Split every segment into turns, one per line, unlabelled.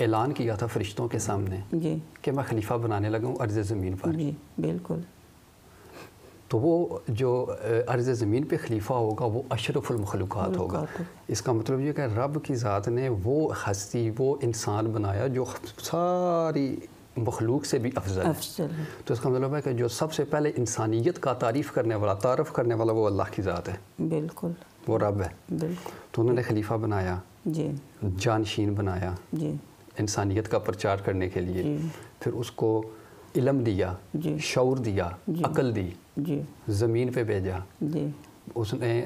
اعلان کیا تھا فرشتوں کے سامنے
جی
کہ میں خلیفہ بنانے لگا ہوں عرض زمین پر.
جی بالکل.
تو وہ جو عرض زمین پہ خلیفہ ہوگا وہ اشرف المخلوقات ہوگا. اس کا مطلب یہ کہ رب کی ذات نے وہ ہستی وہ انسان بنایا جو ساری مخلوق سے بھی افضل ہے. تو اس کا مطلب ہے کہ جو سب سے پہلے انسانیت کا تعریف کرنے والا تعارف کرنے والا وہ اللہ کی ذات ہے.
بالکل
وہ رب ہے.
بالکل.
تو انہوں نے خلیفہ بنایا
جی
جانشین بنایا
جی
انسانیت کا پرچار کرنے کے لیے.
جی
پھر اس کو علم دیا
جی
شعور دیا عقل دی
جی
زمین پہ بھیجا.
جی
اس نے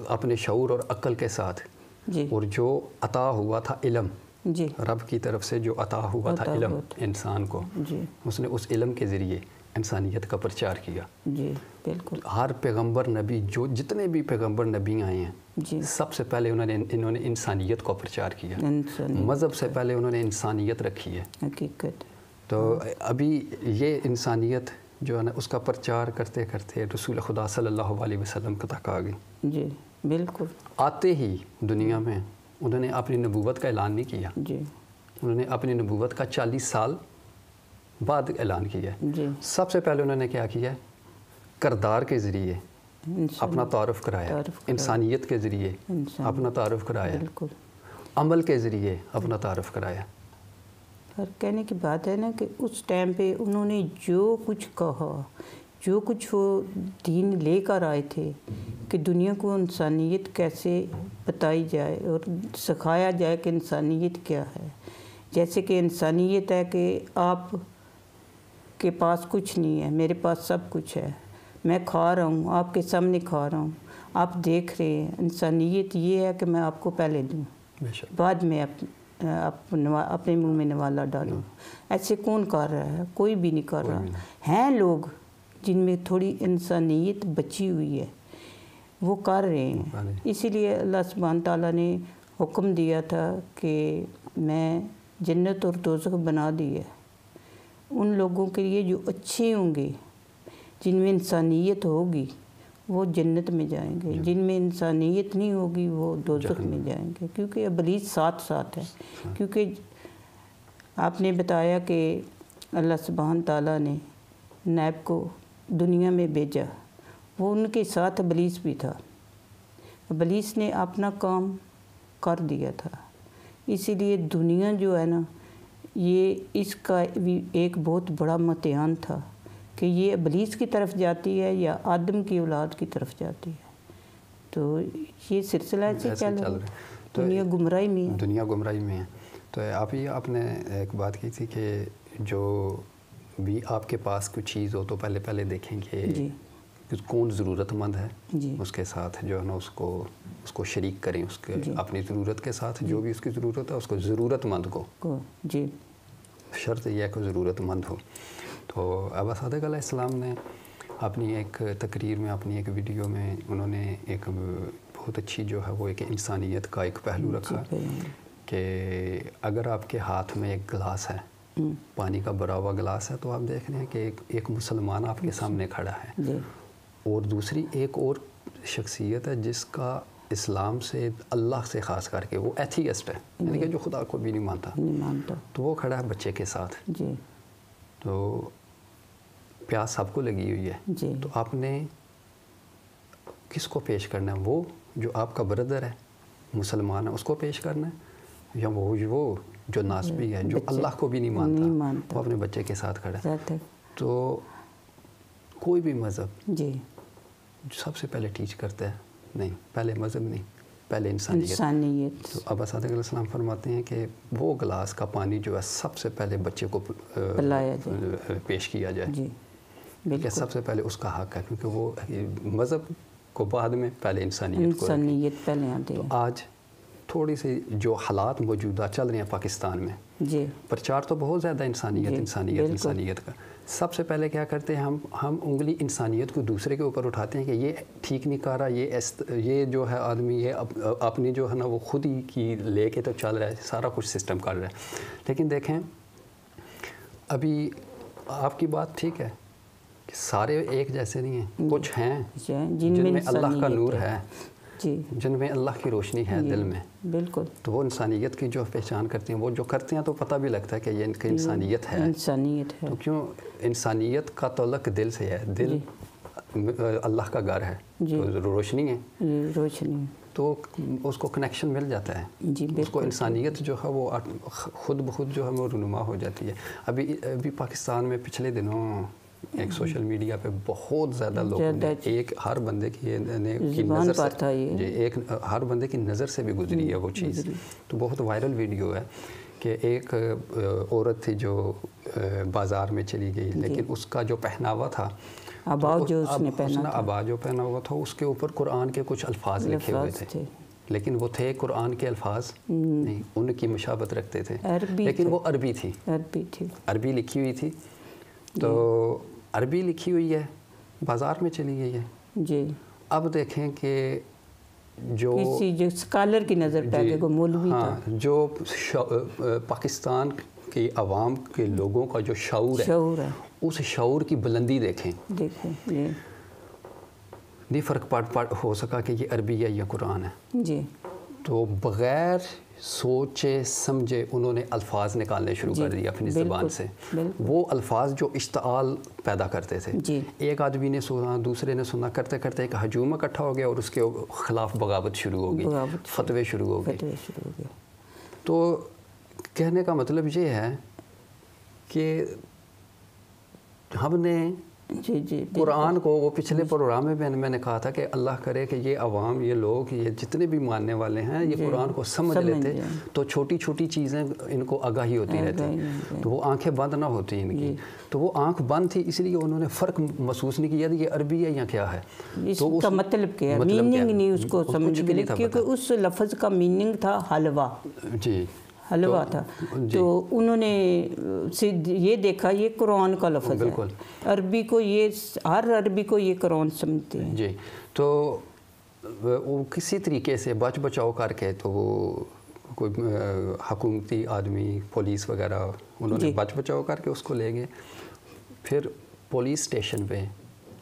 اپنے شعور اور عقل کے ساتھ
جی
اور جو عطا ہوا تھا علم
جی
رب کی طرف سے جو عطا ہوا تھا علم انسان کو
جی
اس نے اس علم کے ذریعے انسانیت کا پرچار کیا.
جی بالکل.
ہر پیغمبر نبی جو جتنے بھی پیغمبر نبی آئے ہیں
جی
سب سے پہلے انہوں نے انسانیت کو پرچار کیا. مذہب سے پہلے انہوں نے انسانیت رکھی ہے.
حقیقت.
تو ابھی یہ انسانیت جو ہے نا اس کا پرچار کرتے کرتے رسول خدا صلی اللہ علیہ وسلم تک آ گئی.
جی بالکل.
آتے ہی دنیا میں انہوں نے اپنی نبوت کا اعلان نہیں کیا.
جی
انہوں نے اپنی نبوت کا 40 سال بعد اعلان کیا.
جی
سب سے پہلے انہوں نے کیا کیا کردار کے ذریعے اپنا تعارف کرایا. انسانیت کے ذریعے اپنا تعارف کرایا.
بالکل.
عمل کے ذریعے اپنا تعارف کرایا.
اور کہنے کی بات ہے نا کہ اس ٹائم پہ انہوں نے جو کچھ کہا جو کچھ وہ دین لے کر آئے تھے کہ دنیا کو انسانیت کیسے بتائی جائے اور سکھایا جائے کہ انسانیت کیا ہے. جیسے کہ انسانیت ہے کہ آپ کے پاس کچھ نہیں ہے میرے پاس سب کچھ ہے. میں کھا رہا ہوں آپ کے سامنے کھا رہا ہوں آپ دیکھ رہے ہیں. انسانیت یہ ہے کہ میں آپ کو پہلے دوں بعد میں اپنے منہ میں نوالا ڈالوں. ایسے کون کر رہا ہے؟ کوئی بھی نہیں کر رہا. ہیں لوگ جن میں تھوڑی انسانیت بچی ہوئی ہے وہ کر رہے ہیں. اسی لیے اللہ سبحانہ تعالیٰ نے حکم دیا تھا کہ میں جنت اور دوزخ بنا دی ہے ان لوگوں کے لیے جو اچھے ہوں گے جن میں انسانیت ہوگی وہ جنت میں جائیں گے. جن میں انسانیت نہیں ہوگی وہ دوزخ میں جائیں گے. کیونکہ ابلیس ساتھ ساتھ ہے. کیونکہ آپ نے بتایا کہ اللہ سبحانہ تعالیٰ نے نیب کو دنیا میں بھیجا وہ ان کے ساتھ ابلیس بھی تھا. ابلیس نے اپنا کام کر دیا تھا. اسی لیے دنیا جو ہے نا یہ اس کا بھی ایک بہت بڑا امتحان تھا کہ یہ ابلیس کی طرف جاتی ہے یا آدم کی اولاد کی طرف جاتی ہے. تو یہ سلسلہ ایسے چل رہا ہے. دنیا گمراہی میں ہے.
دنیا گمراہی میں ہے. تو آپ نے ایک بات کی تھی کہ جو بھی آپ کے پاس کوئی چیز ہو تو پہلے دیکھیں کہ کون ضرورت مند ہے اس کے ساتھ جو ہے نا اس کو شریک کریں اس کے اپنی ضرورت کے ساتھ جو بھی اس کی ضرورت ہے اس کو ضرورت مند کو
جی
شرط یہ ہے کہ ضرورت مند ہو. تو ابا صادق علیہ السلام نے اپنی ایک تقریر میں اپنی ایک ویڈیو میں انہوں نے ایک بہت اچھی جو ہے وہ ایک انسانیت کا ایک پہلو رکھا کہ اگر آپ کے ہاتھ میں ایک گلاس ہے پانی کا بھرا ہوا گلاس ہے تو آپ دیکھ رہے ہیں کہ ایک مسلمان آپ کے سامنے کھڑا ہے اور دوسری ایک اور شخصیت ہے جس کا اسلام سے اللہ سے خاص کر کے وہ ایتھیسٹ ہے یعنی کہ جو خدا کو بھی نہیں مانتا تو وہ کھڑا ہے بچے کے ساتھ. تو پیاس سب کو لگی ہوئی ہے تو آپ نے کس کو پیش کرنا ہے؟ وہ جو آپ کا بردر ہے مسلمان ہے اس کو پیش کرنا ہے یا وہ جو ناسبی ہے جو اللہ کو بھی نہیں مانتا وہ اپنے بچے کے ساتھ کھڑا ہے. تو کوئی بھی مذہب سب سے پہلے ٹیچ کرتا ہے نہیں پہلے مذہب نہیں پہلے انسانیت. تو ابا صادق علیہ السلام فرماتے ہیں کہ وہ گلاس کا پانی جو ہے سب سے پہلے بچے کو پیش کیا جائے کہ سب سے پہلے اس کا حق ہے کیونکہ وہ مذہب کو بعد میں پہلے انسانیت
پہلے آتے ہیں.
تو آج تھوڑی سی جو حالات موجودہ چل رہے ہیں پاکستان میں پرچار تو بہت زیادہ انسانیت کا. سب سے پہلے کیا کرتے ہیں ہم انگلی انسانیت کو دوسرے کے اوپر اٹھاتے ہیں کہ یہ ٹھیک نہیں کر رہا یہ جو ہے آدمی یہ اپنی جو ہے نا وہ خود ہی کی لے کے تو چل رہا ہے سارا کچھ سسٹم کر رہا ہے. لیکن دیکھیں ابھی آپ کی بات ٹھیک ہے کہ سارے ایک جیسے نہیں ہیں. کچھ ہیں جن میں اللہ کا نور ہے جن میں اللہ کی روشنی ہے دل میں،
بالکل،
تو وہ انسانیت کی جو پہچان کرتے ہیں، وہ جو کرتے ہیں تو پتہ بھی لگتا ہے کہ یہ ان کی انسانیت ہے، تو کیوں انسانیت کا تعلق دل سے ہے، دل اللہ کا گھر ہے، تو روشنی ہے،
روشنی،
تو اس کو کنیکشن مل جاتا ہے، اس کو انسانیت جو ہے وہ خود بخود جو ہے وہ رونما ہو جاتی ہے۔ ابھی پاکستان میں پچھلے دنوں ایک سوشل میڈیا پہ بہت زیادہ لوگوں نے ایک ہر بندے کی نظر سے، ایک ہر بندے کی نظر سے بھی گزری ہے وہ چیز، تو بہت وائرل ویڈیو ہے کہ ایک عورت تھی جو بازار میں چلی گئی، لیکن اس کا جو پہناوا تھا، ابا جو پہنا ہوا تھا، اس کے اوپر قرآن کے کچھ الفاظ لکھے ہوئے تھے، لیکن وہ تھے قرآن کے الفاظ نہیں، ان کی مشابہت رکھتے تھے، لیکن وہ عربی تھی، عربی لکھی ہوئی تھی، تو عربی لکھی ہوئی ہے، بازار میں چلی گئی ہے جی۔ اب دیکھیں کہ جو
اسکالر کی نظر پہ آگے کو مولوی تھا،
جو پاکستان کی عوام کے لوگوں کا جو شعور ہے، اس شعور کی بلندی دیکھیں، نہیں فرق ہو سکا کہ یہ عربی ہے یا قرآن ہے جی، تو بغیر سوچے سمجھے انہوں نے الفاظ نکالنے شروع کر دیا اپنی زبان سے، وہ الفاظ جو اشتعال پیدا کرتے تھے، ایک آدمی نے سنا، دوسرے نے سنا، کرتے کرتے ایک ہجوم اکٹھا ہو گیا اور اس کے خلاف بغاوت شروع ہو گئی، فتوے شروع ہو گئے۔ تو کہنے کا مطلب یہ ہے کہ ہم نے قرآن کو، وہ پچھلے پروگرام میں میں نے کہا تھا کہ اللہ کرے کہ یہ عوام، یہ لوگ، یہ جتنے بھی ماننے والے ہیں، یہ قرآن کو سمجھ لیتے تو چھوٹی چھوٹی چیزیں ان کو آگاہی ہوتی رہتی، تو وہ آنکھیں بند نہ ہوتی ان کی، تو وہ آنکھ بند تھی، اس لیے انہوں نے فرق محسوس نہیں کیا یہ عربی ہے یا کیا ہے،
اس کا مطلب کیا ہے، میننگ نہیں اس کو سمجھ گئے، کیونکہ اس لفظ کا میننگ تھا حلوہ جی، حلوہ تھا، تو انہوں نے یہ دیکھا یہ قرآن کا لفظ ہے، عربی کو یہ، ہر عربی کو یہ قرآن سمجھتے ہیں
جی، تو وہ کسی طریقے سے بچ بچاؤ کر کے، تو وہ کوئی حکومتی آدمی، پولیس وغیرہ، انہوں نے بچ بچاؤ کر کے اس کو لے گئے، پھر پولیس اسٹیشن پہ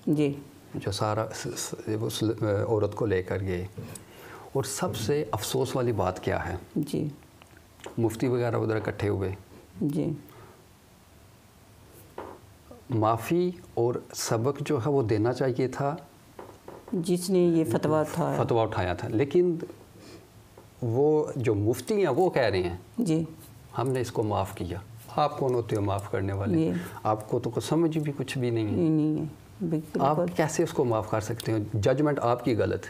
جی
جو سارا اس عورت کو لے کر گئے، اور سب سے افسوس والی بات کیا ہے
جی،
مفتی وغیرہ ادھر اکٹھے ہوئے
جی،
معافی اور سبق جو ہے وہ دینا چاہیے تھا
جس نے یہ فتویٰ
اٹھایا تھا، لیکن وہ جو مفتی ہیں وہ کہہ رہے ہیں جی ہم نے اس کو معاف کیا، آپ کون ہوتے ہو معاف کرنے والے، آپ کو تو سمجھ بھی کچھ بھی نہیں ہے، آپ کیسے اس کو معاف کر سکتے ہیں، ججمنٹ آپ کی غلط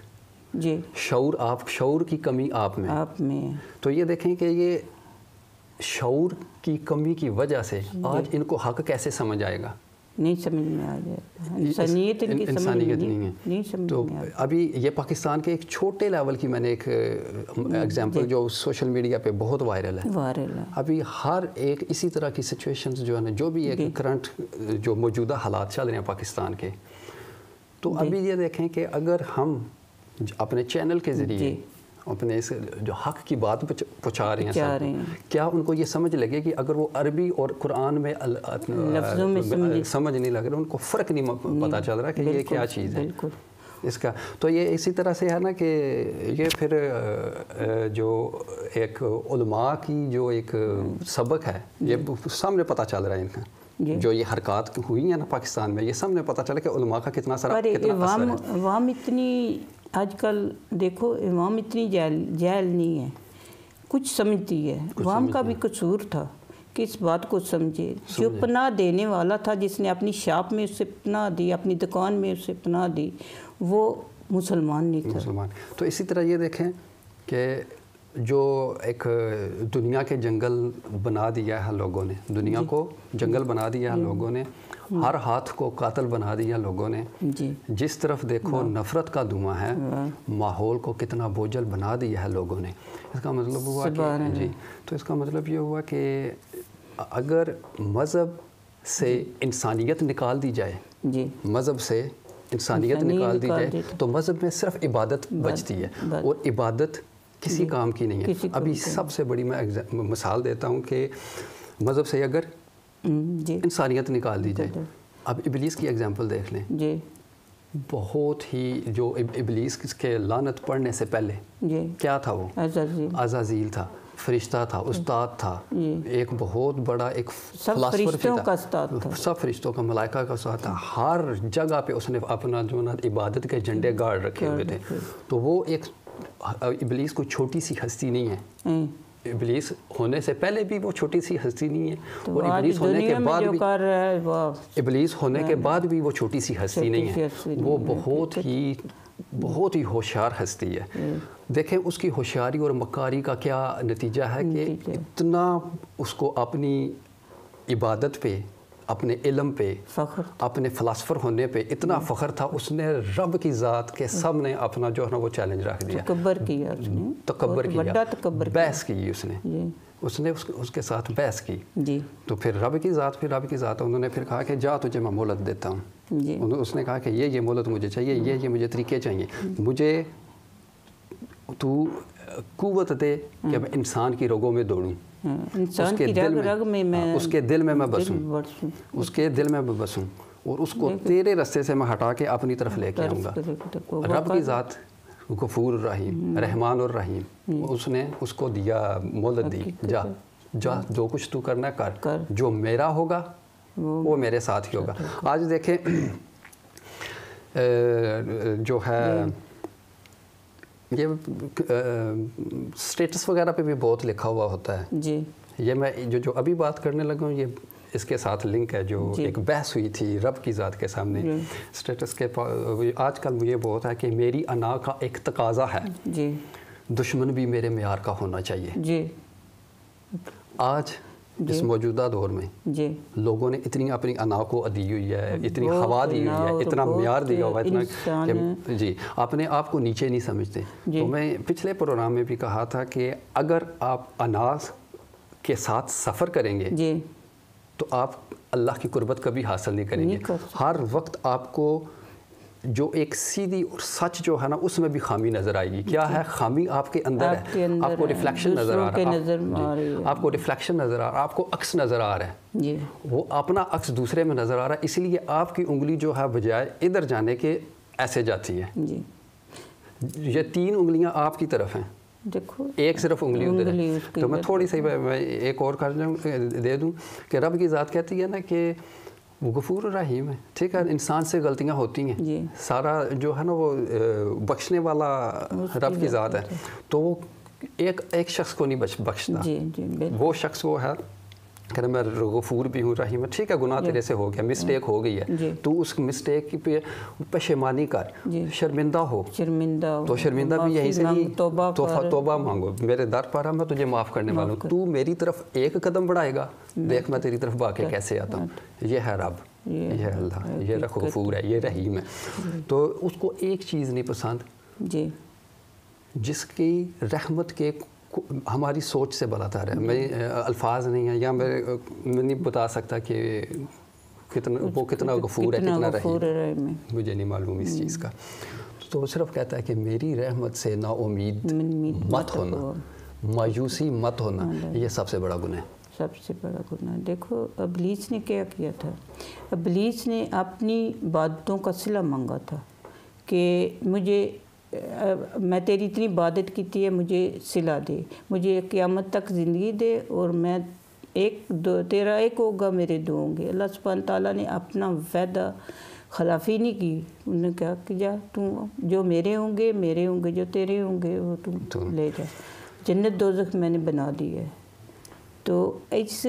جی، شعور کی کمی آپ میں، تو یہ دیکھیں کہ یہ شعور کی کمی کی وجہ سے آج ان کو حق کیسے سمجھ آئے گا،
نہیں سمجھ میں آ جائے گا، انسانیت نہیں ہے،
تو ابھی یہ پاکستان کے ایک چھوٹے لیول کی میں نے ایک ایگزامپل جو سوشل میڈیا پہ بہت وائرل ہے، ابھی ہر ایک اسی طرح کی سچویشنز جو ہے نا، جو بھی ایک کرنٹ جو موجودہ حالات چل رہے ہیں پاکستان کے، تو ابھی یہ دیکھیں کہ اگر ہم اپنے چینل کے ذریعے اپنے اس جو حق کی بات پہنچا رہے ہیں، کیا ان کو یہ سمجھ لگے کہ اگر وہ عربی اور قرآن میں سمجھ نہیں لگ رہا، ان کو فرق نہیں پتہ چل رہا کہ یہ کیا چیز ہے اس کا، تو یہ اسی طرح سے ہے نا کہ یہ پھر جو ایک علماء کی جو ایک سبق ہے، یہ سامنے پتہ چل رہا ہے ان کا، جو یہ حرکات ہوئی ہیں نا پاکستان میں، یہ سامنے پتہ چلا کہ علماء کا کتنا اثر ہے۔
عوام اتنی آج کل دیکھو، عوام اتنی جاہل نہیں ہے، کچھ سمجھتی ہے، عوام کا بھی قصور تھا کہ اس بات کو سمجھے، جو پناہ دینے والا تھا، جس نے اپنی شاپ میں اسے پناہ دی، اپنی دکان میں اسے پناہ دی، وہ مسلمان نہیں تھا۔
تو اسی طرح یہ دیکھیں کہ جو ایک دنیا کے جنگل بنا دیا ہے لوگوں نے، دنیا کو جنگل بنا دیا ہے لوگوں نے، ہر ہاتھ کو قاتل بنا دیا لوگوں نے، جس طرف دیکھو نفرت کا دھواں ہے، ماحول کو کتنا بوجھل بنا دیا ہے لوگوں نے، اس کا مطلب ہوا کہ جی، تو اس کا مطلب یہ ہوا کہ اگر مذہب سے انسانیت نکال دی جائے، مذہب سے انسانیت نکال دی جائے تو مذہب میں صرف عبادت بچتی ہے، اور عبادت کسی کام کی نہیں ہے۔ ابھی سب سے بڑی میں مثال دیتا ہوں کہ مذہب سے اگر انسانیت نکال دی جائے، اب ابلیس کی ایگزامپل دیکھ لیں، بہت ہی جو ابلیس کے لعنت پڑھنے سے پہلے
جی
کیا تھا وہ؟ عزازیل تھا، فرشتہ تھا، استاد تھا، ایک بہت بڑا ایک فلاسفر تھا، سب فرشتوں کا، ملائکہ کا استاد تھا. ہر جگہ پہ اس نے اپنا جو نا عبادت کے جھنڈے گاڑ رکھے ہوئے تھے. تو وہ ایک ابلیس کوئی چھوٹی سی ہستی نہیں ہے. ابلیس ہونے سے پہلے بھی وہ چھوٹی سی ہستی نہیں ہے، اور ابلیس ہونے کے بعد بھی ابلیس ہونے کے بعد بھی وہ چھوٹی سی ہستی نہیں ہے. وہ بہت ہی ہوشیار ہستی ہے. دیکھیں اس کی ہوشیاری اور مکاری کا کیا نتیجہ ہے کہ اتنا اس کو اپنی عبادت پہ، اپنے علم پہ، اپنے فلاسفر ہونے پہ اتنا فخر تھا، اس نے رب کی ذات کے سامنے اپنا جو ہے نا وہ چیلنج رکھ دیا، تکبر کیا، بحث کی اس نے اس کے ساتھ بحث کی. تو پھر رب کی ذات انہوں نے پھر کہا کہ جا تجھے میں مہلت دیتا ہوں. اس نے کہا کہ یہ مہلت مجھے چاہیے، یہ مجھے طریقے چاہیے، مجھے تو قوت دے کہ میں انسان کی رگوں میں دوڑوں، اس کے دل میں میں بسوں، اس کے دل میں میں بسوں، اور اس کو تیرے رستے سے میں ہٹا کے اپنی طرف لے کے آؤں گا. رب کی ذات غفور الرحیم، رحمان الرحیم، اس نے اس کو دیا، مہلت دی، جا جو کچھ تو کرنا کر، جو میرا ہوگا وہ میرے ساتھ ہی ہوگا. آج دیکھیں جو ہے یہ سٹیٹس وغیرہ پہ بھی بہت لکھا ہوا ہوتا ہے. یہ میں جو ابھی بات کرنے لگا ہوں، یہ اس کے ساتھ لنک ہے، جو ایک بحث ہوئی تھی رب کی ذات کے سامنے. سٹیٹس کے آج کل مجھے بہت ہے کہ میری انا کا ایک تقاضا ہے، دشمن بھی میرے معیار کا ہونا چاہیے. آج اس موجودہ دور میں لوگوں نے اتنی اپنی انا کو دی ہوئی ہے، اتنی ہوا دی ہوئی ہے، اتنا معیار دیا ہوا ہے، اتنا کہ اپنے آپ کو نیچے نہیں سمجھتے. تو میں پچھلے پروگرام میں بھی کہا تھا کہ اگر آپ انا کے ساتھ سفر کریں گے تو آپ اللہ کی قربت کبھی حاصل نہیں کریں گے. ہر وقت آپ کو جو ایک سیدھی اور سچ جو ہے نا اس میں بھی خامی نظر آئے گی. کیا ہے خامی؟ آپ کے اندر ہے، آپ کو ریفلیکشن نظر آ رہا ہے، آپ کو ریفلیکشن نظر آ رہا ہے، آپ کو عکس نظر آ رہا ہے، وہ اپنا عکس دوسرے میں نظر آ رہا ہے. اس لیے آپ کی انگلی جو ہے بجائے ادھر جانے کے ایسے جاتی ہے. یہ 3 انگلیاں آپ کی طرف ہیں، ایک صرف انگلی ادھر ہے. تو میں تھوڑی سی میں ایک اور دے دوں کہ رب کی ذات کہتی ہے نا کہ وہ غفور الرحیم ہے. ٹھیک ہے، انسان سے غلطیاں ہوتی ہیں، سارا جو ہے نا وہ بخشنے والا رب کی ذات ہے. تو وہ ایک شخص کو نہیں بخشتا. وہ شخص وہ ہے کہ میں غفور بھی ہوں، رحیم. ٹھیک ہے، گناہ تیرے سے ہو گیا، مسٹیک ہو گئی ہے، تو اس مسٹیک پہ پشیمانی کر، شرمندہ ہو. تو شرمندہ بھی یہی سے نہیں، توبہ مانگو، میرے در پر ہے، میں تجھے معاف کرنے والا ہوں. تو میری طرف ایک قدم بڑھائے گا، دیکھ میں تیری طرف بھاگ کے کیسے آتا ہوں. یہ ہے رب، یہ ہے اللہ، یہ غفور ہے، یہ رحیم ہے. تو اس کو ایک چیز نہیں پسند جس کی رحمت کے ہماری سوچ سے بلا ہے. میں الفاظ نہیں ہیں، یا میں نہیں بتا سکتا کہ وہ کتنا غفور ہے، کتنا رحیم، مجھے نہیں معلوم اس چیز کا. تو وہ صرف کہتا ہے کہ میری رحمت سے نا امید مت ہونا، مایوسی مت ہونا. یہ سب سے بڑا گناہ ہے،
سب سے بڑا گناہ. دیکھو ابلیس نے کیا کیا تھا، ابلیس نے اپنی عبادتوں کا صلہ مانگا تھا کہ میں تیری اتنی عبادت کی ہے، مجھے صلہ دے، مجھے قیامت تک زندگی دے، اور میں تیرا ایک ہوگا، میرے 2 ہوں گے. اللہ سبحانہ تعالیٰ نے اپنا وعدہ خلافی نہیں کی. انہوں نے کہا کہ جا تو جو میرے ہوں گے، جو تیرے ہوں گے وہ تو لے جا. جنت دوزخ میں نے بنا دی ہے. تو اس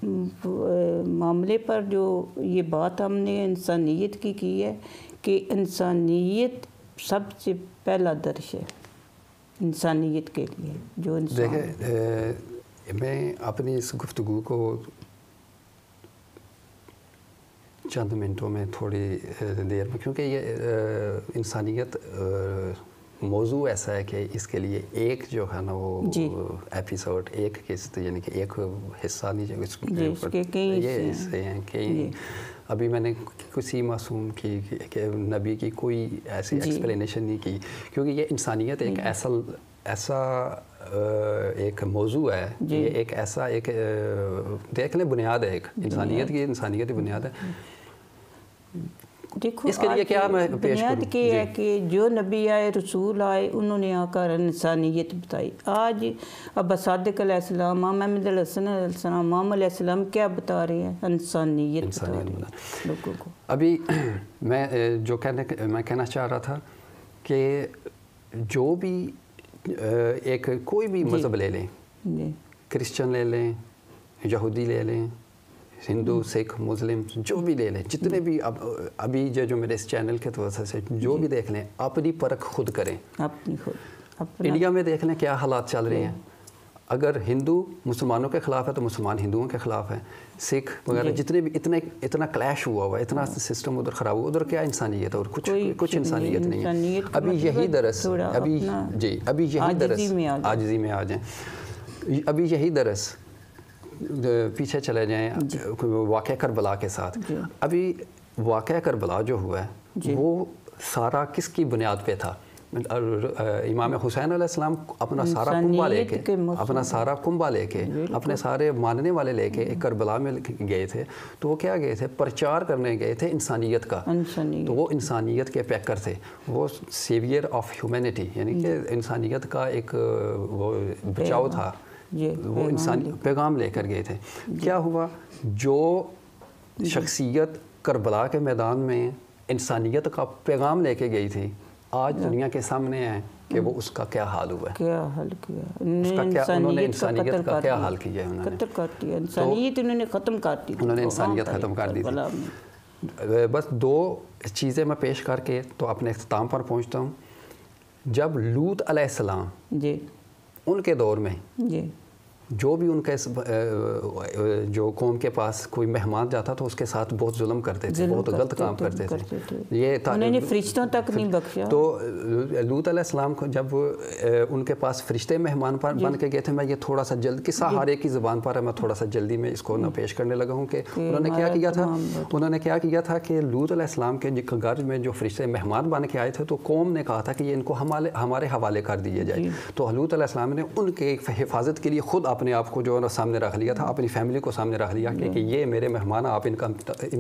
معاملے پر جو یہ بات ہم نے انسانیت کی ہے کہ انسانیت سب سے پہلا درس ہے انسانیت کے لیے. جو
دیکھیں میں اپنی اس گفتگو کو چند منٹوں میں تھوڑی دیر میں، کیونکہ یہ انسانیت موضوع ایسا ہے کہ اس کے لیے ایک جو ہے نا وہ ایپیسوڈ، ایک قسط، یعنی کہ ایک حصہ نہیں چاہیے، یہ حصے ہیں کئی. ابھی میں نے کسی معصوم کی کہ نبی کی کوئی ایسی ایکسپلینیشن نہیں کی، کیونکہ یہ انسانیت ایک ایسا ایک موضوع ہے، یہ ایک ایسا ایک دیکھ لیں بنیاد ہے، ایک انسانیت کی بنیاد ہے.
دیکھو
اس کے لیے کیا میں پیش کروں؟
بنیاد کی ہے کہ جو نبی آئے رسول آئے انہوں نے آ کر انسانیت بتائی. آج ابا صادق علیہ السلام، امام احمد علیہ السلام، امام علیہ السلام کیا بتا رہے ہیں؟ انسانیت بتا رہے ہیں لوگوں کو.
ابھی میں جو کہنا چاہ رہا تھا کہ جو بھی ایک کوئی بھی مذہب لے لیں، کرسچن لے لیں، یہودی لے لیں، ہندو، سکھ، مسلم، جو بھی لے لیں، جتنے بھی ابھی جو میرے اس چینل کے توسط سے جو بھی دیکھ لیں، اپنی پرکھ خود کریں.
اپنی خود
انڈیا میں دیکھ لیں کیا حالات چل رہے ہیں. اگر ہندو مسلمانوں کے خلاف ہے تو مسلمان ہندوؤں کے خلاف ہے. سکھ وغیرہ جتنے بھی اتنا کلیش ہوا ہوا ہے، اتنا سسٹم ادھر خراب ہوا، ادھر کیا انسانیت ہے؟ اور کچھ انسانیت نہیں ہے. ابھی یہی درس ابھی یہی درس عاجزی میں آ جائیں. ابھی یہی درس پیچھے چلے جائیں واقعہ کربلا کے ساتھ. ابھی واقعہ کربلا جو ہوا ہے وہ سارا کس کی بنیاد پہ تھا؟ امام حسین علیہ السلام اپنا سارا کنبہ لے کے اپنے سارے ماننے والے لے کے ایک کربلا میں گئے تھے. تو وہ کیا گئے تھے؟ پرچار کرنے گئے تھے انسانیت کا. تو وہ انسانیت کے پیکر تھے، وہ سیویئر آف ہیومینٹی، یعنی کہ انسانیت کا ایک وہ بچاؤ تھا. وہ انسانی پیغام لے کر گئے تھے. کیا ہوا؟ جو شخصیت کربلا کے میدان میں انسانیت کا پیغام لے کے گئی تھی، آج دنیا کے سامنے ہے کہ وہ اس کا کیا حال ہوا ہے.
کیا حال کیا
انہوں نے انسانیت کا کیا حال کیا ہے؟
قتل کر دیا انسانیت، انہوں نے ختم کر دی.
انہوں نے انسانیت ختم کر دی تھی. بس دو چیزیں میں پیش کر کے تو اپنے اختتام پر پہنچتا ہوں. جب لوط علیہ السلام ان کے دور میں جو بھی ان کے جو قوم کے پاس کوئی مہمان جاتا تھا اس کے ساتھ بہت ظلم کرتے تھے، بہت غلط کام کرتے تھے. یہ
انہوں نے فرشتوں تک نہیں بخشا.
تو لوط علیہ السلام کو جب ان کے پاس فرشتے مہمان پر بن کے گئے تھے، میں یہ تھوڑا سا جلد قصہ ہر ایک کی زبان پر ہے، میں تھوڑا سا جلدی میں اس کو نہ پیش کرنے لگا ہوں کہ انہوں نے کیا کیا تھا کہ لوط علیہ السلام کے گھر میں جو فرشتے مہمان بن کے آئے تھے تو قوم نے کہا تھا کہ یہ ان کو ہمارے حوالے کر دیے جائے. تو لوط علیہ السلام نے ان کے حفاظت کے لیے خود اپنے آپ کو جو ہے سامنے رکھ لیا تھا، اپنی فیملی کو سامنے رکھ لیا کہ یہ میرے مہمان، آپ ان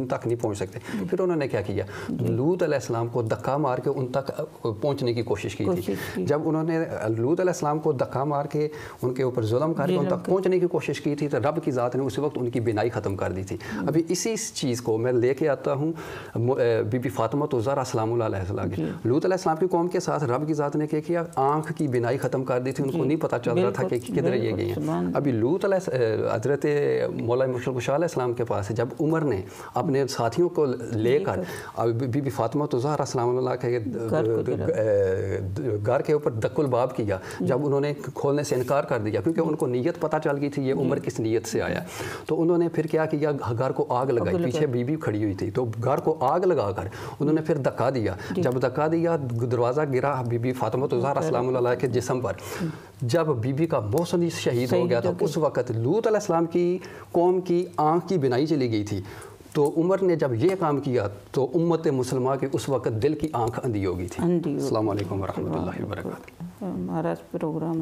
تک نہیں پہنچ سکتے. پھر انہوں نے کیا کیا؟ لوط علیہ السلام کو دھکا مار کے ان تک پہنچنے کی کوشش کی تھی. جب انہوں نے لوط علیہ السلام کو دھکا مار کے ان کے اوپر ظلم کر کے ان تک پہنچنے کی کوشش کی تھی تو رب کی ذات نے اسی وقت ان کی بینائی ختم کر دی تھی. ابھی اسی چیز کو میں لے کے آتا ہوں بی بی فاطمہ الزہرا سلام اللہ علیہ السلام کی. لوط علیہ السلام کی قوم کے ساتھ رب کی ذات نے کیا کیا؟ آنکھ کی بینائی ختم کر دی تھی. ان کو نہیں پتہ چل رہا تھا کہ کدھر یہ گئی ہیں. ابھی لوط حضرت مولا مشرق شاہ علیہ السلام کے پاس جب عمر نے اپنے ساتھیوں کو لے کر بی بی فاطمہ الزہرا سلام اللہ کے گھر کے اوپر دق الباب کیا، جب انہوں نے کھولنے سے انکار کر دیا کیونکہ ان کو نیت پتہ چل گئی تھی یہ عمر کس نیت سے آیا، تو انہوں نے پھر کیا کیا؟ گھر کو آگ لگائی. پیچھے بی بی کھڑی ہوئی تھی تو گھر کو آگ لگا کر انہوں نے پھر دھکا دیا. جب دھکا دیا دروازہ گرا بی بی فاطمہ الزہرا سلام اللہ کے جسم پر. جب بی بی کا محسن شہید ہو گیا تو اس وقت لوط علیہ السلام کی قوم کی آنکھ کی بینائی چلی گئی تھی. تو عمر نے جب یہ کام کیا تو امت مسلمہ کی اس وقت دل کی آنکھ اندھی ہو گئی تھی. السلام علیکم ورحمۃ اللہ وبرکاتہ.
ہمارا پروگرام